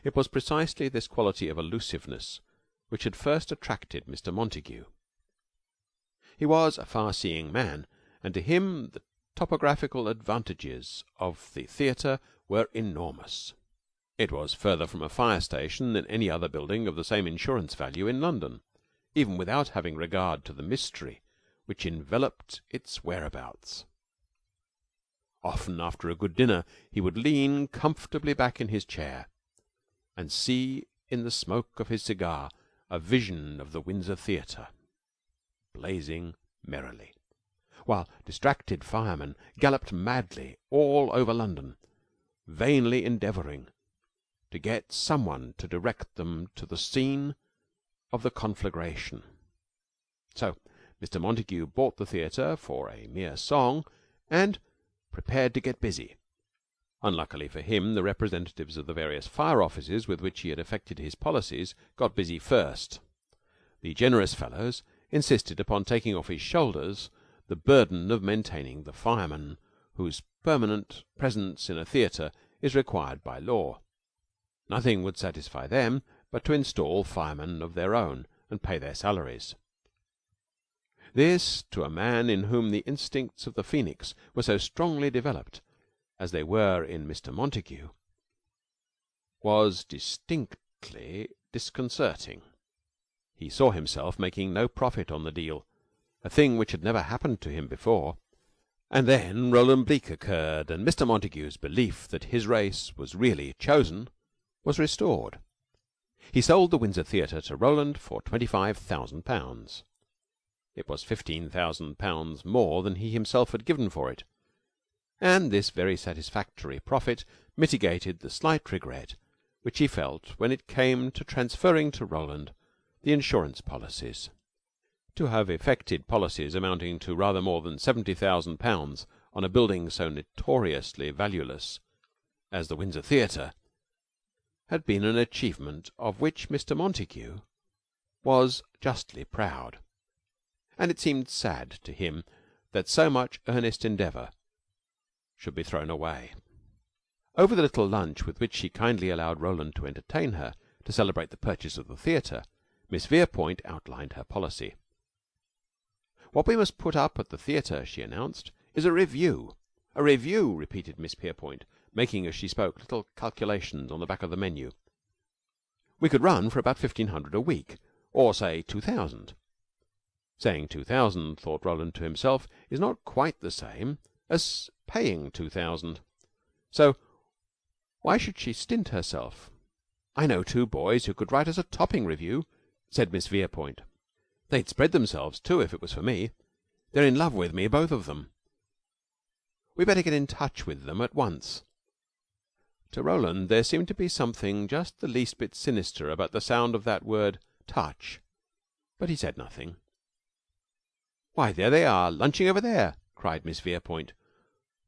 It was precisely this quality of elusiveness which had first attracted Mr. Montague. He was a far-seeing man, and to him the topographical advantages of the theatre were enormous. It was further from a fire station than any other building of the same insurance value in London, even without having regard to the mystery which enveloped its whereabouts. Often after a good dinner he would lean comfortably back in his chair and see in the smoke of his cigar a vision of the Windsor Theatre blazing merrily, while distracted firemen galloped madly all over London, vainly endeavouring to get someone to direct them to the scene of the conflagration. So Mr. Montague bought the theatre for a mere song and prepared to get busy. Unluckily for him, the representatives of the various fire offices with which he had effected his policies got busy first. The generous fellows insisted upon taking off his shoulders the burden of maintaining the firemen whose permanent presence in a theatre is required by law. Nothing would satisfy them but to install firemen of their own and pay their salaries. This, to a man in whom the instincts of the phoenix were so strongly developed as they were in Mr. Montague, was distinctly disconcerting. He saw himself making no profit on the deal, a thing which had never happened to him before. And then Roland Bleke occurred, and Mr. Montague's belief that his race was really chosen was restored. He sold the Windsor Theatre to Roland for £25,000. It was £15,000 more than he himself had given for it, and this very satisfactory profit mitigated the slight regret which he felt when it came to transferring to Roland the insurance policies. To have effected policies amounting to rather more than £70,000 on a building so notoriously valueless as the Windsor Theatre had been an achievement of which Mr. Montague was justly proud, and it seemed sad to him that so much earnest endeavour should be thrown away. Over the little lunch with which she kindly allowed Roland to entertain her to celebrate the purchase of the theatre, Miss Verepoint outlined her policy. "What we must put up at the theatre," she announced, "is a revue." "A revue," repeated Miss Verepoint, making as she spoke little calculations on the back of the menu. "We could run for about 1,500 a week, or say 2,000. Saying 2,000, thought Roland to himself, is not quite the same as paying 2,000. So why should she stint herself? "I know two boys who could write us a topping revue," said Miss Verepoint. "They'd spread themselves, too, if it was for me. They're in love with me, both of them. We better get in touch with them at once." To Roland there seemed to be something just the least bit sinister about the sound of that word touch, but he said nothing. "Why, there they are, lunching over there!" cried Miss Verepoint,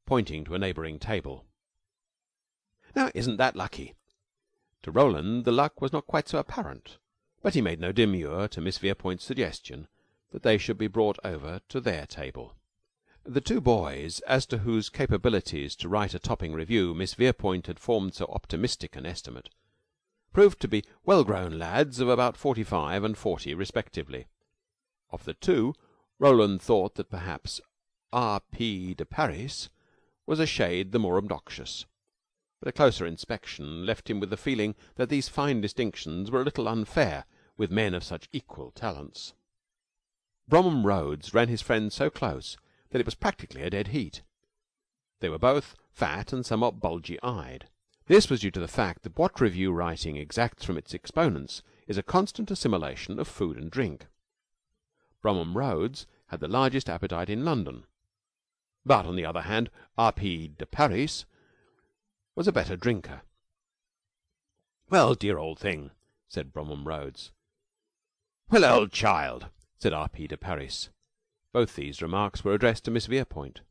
pointing to a neighbouring table. "Now, isn't that lucky?" To Roland the luck was not quite so apparent, but he made no demur to Miss Verepoint's suggestion that they should be brought over to their table. The two boys, as to whose capabilities to write a topping revue Miss Verepoint had formed so optimistic an estimate, proved to be well-grown lads of about 45 and 40 respectively. Of the two, Roland thought that perhaps R.P. de Paris was a shade the more obnoxious, but a closer inspection left him with the feeling that these fine distinctions were a little unfair with men of such equal talents. Bromham Rhodes ran his friends so close that it was practically a dead heat. They were both fat and somewhat bulgy-eyed. This was due to the fact that what revue writing exacts from its exponents is a constant assimilation of food and drink. Bromham Rhodes had the largest appetite in London, but, on the other hand, R.P. de Paris was a better drinker. "Well, dear old thing," said Bromham Rhodes. "Well, old child," said R.P. de Paris. Both these remarks were addressed to Miss Verepoint.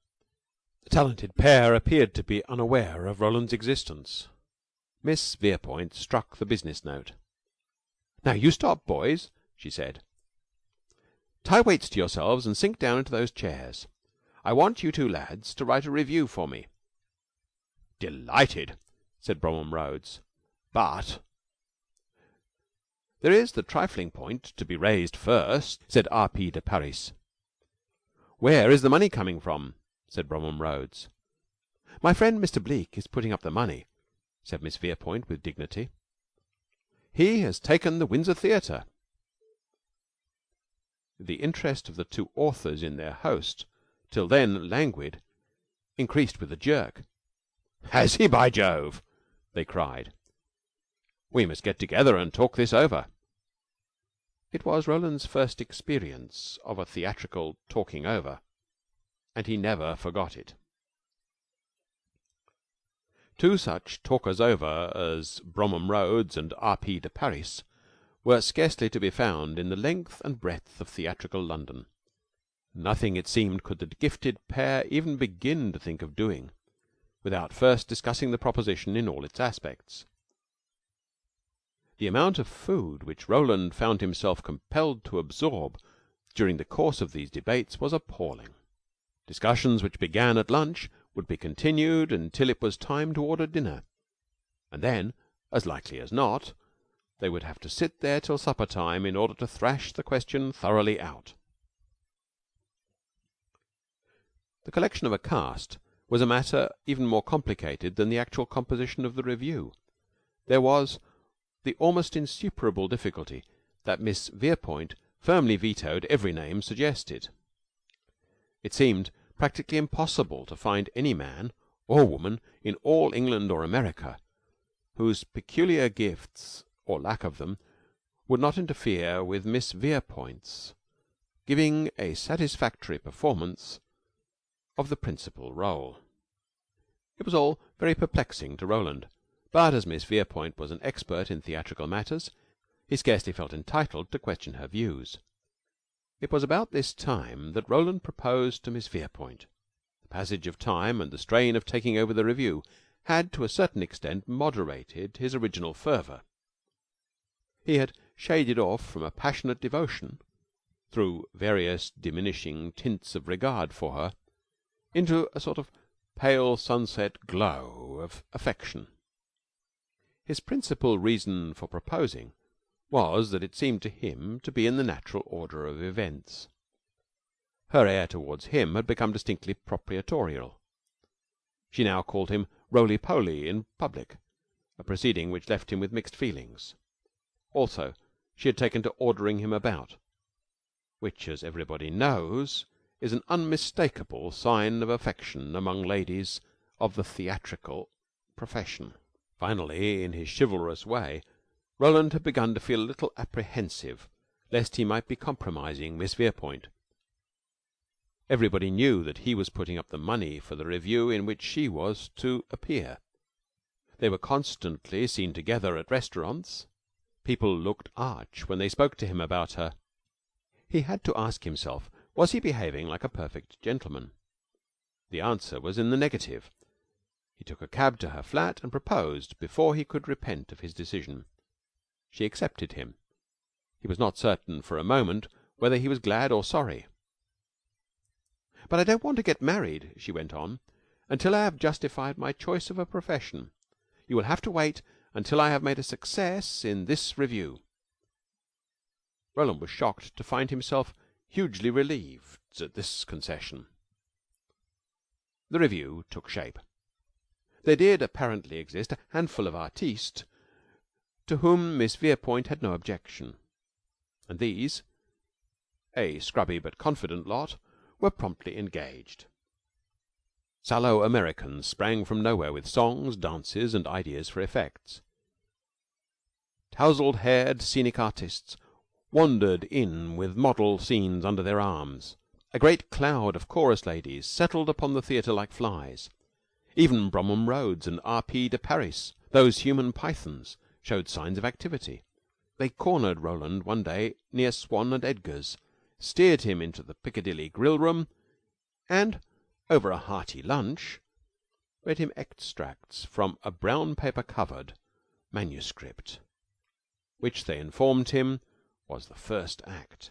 The talented pair appeared to be unaware of Roland's existence. Miss Verepoint struck the business note. "Now you stop, boys," she said. "Tie weights to yourselves and sink down into those chairs. I want you two lads to write a revue for me." "Delighted," said Bromham Rhodes. "But "There is the trifling point to be raised first," said R. P. de Parys. "Where is the money coming from?" said Bromham Rhodes. "My friend Mr. Bleke is putting up the money," said Miss Verepoint with dignity. "He has taken the Windsor Theater." The interest of the two authors in their host, till then languid, increased with a jerk. "Has he, by Jove!" they cried. "We must get together and talk this over." It was Roland's first experience of a theatrical talking over, and he never forgot it. Two such talkers over as Bromham Rhodes and R. P. de Parys were scarcely to be found in the length and breadth of theatrical London. Nothing, it seemed, could the gifted pair even begin to think of doing without first discussing the proposition in all its aspects. The amount of food which Roland found himself compelled to absorb during the course of these debates was appalling. Discussions which began at lunch would be continued until it was time to order dinner, and then, as likely as not, they would have to sit there till supper time in order to thrash the question thoroughly out. The collection of a cast was a matter even more complicated than the actual composition of the revue. There was the almost insuperable difficulty that Miss Verepoint firmly vetoed every name suggested. It seemed practically impossible to find any man or woman in all England or America whose peculiar gifts, or lack of them, would not interfere with Miss Verepoint's giving a satisfactory performance of the principal role. It was all very perplexing to Roland, but as Miss Verepoint was an expert in theatrical matters, he scarcely felt entitled to question her views. It was about this time that Roland proposed to Miss Verepoint. The passage of time and the strain of taking over the revue had to a certain extent moderated his original fervour. He had shaded off from a passionate devotion, through various diminishing tints of regard for her, into a sort of pale sunset glow of affection. His principal reason for proposing was that it seemed to him to be in the natural order of events. Her air towards him had become distinctly proprietorial. She now called him roly-poly in public, a proceeding which left him with mixed feelings. Also, she had taken to ordering him about, which, as everybody knows, is an unmistakable sign of affection among ladies of the theatrical profession. Finally, in his chivalrous way, Roland had begun to feel a little apprehensive lest he might be compromising Miss Verepoint. Everybody knew that he was putting up the money for the revue in which she was to appear. They were constantly seen together at restaurants. People looked arch when they spoke to him about her. He had to ask himself, was he behaving like a perfect gentleman? The answer was in the negative. He took a cab to her flat and proposed before he could repent of his decision. She accepted him. He was not certain for a moment whether he was glad or sorry. "But I don't want to get married," she went on, "until I have justified my choice of a profession. You will have to wait until I have made a success in this revue." Roland was shocked to find himself hugely relieved at this concession. The revue took shape. There did apparently exist a handful of artistes to whom Miss Verepoint had no objection, and these, a scrubby but confident lot, were promptly engaged. Sallow Americans sprang from nowhere with songs, dances, and ideas for effects. Tousled-haired scenic artists wandered in with model scenes under their arms. A great cloud of chorus ladies settled upon the theatre like flies. Even Bromham Rhodes and R. P. de Parys, those human pythons, showed signs of activity. They cornered Roland one day near Swan and Edgar's, steered him into the Piccadilly grill room, and, over a hearty lunch, read him extracts from a brown paper covered manuscript, which they informed him was the first act.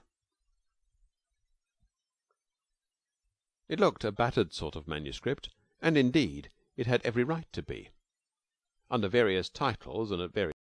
It looked a battered sort of manuscript, and indeed it had every right to be. Under various titles and at various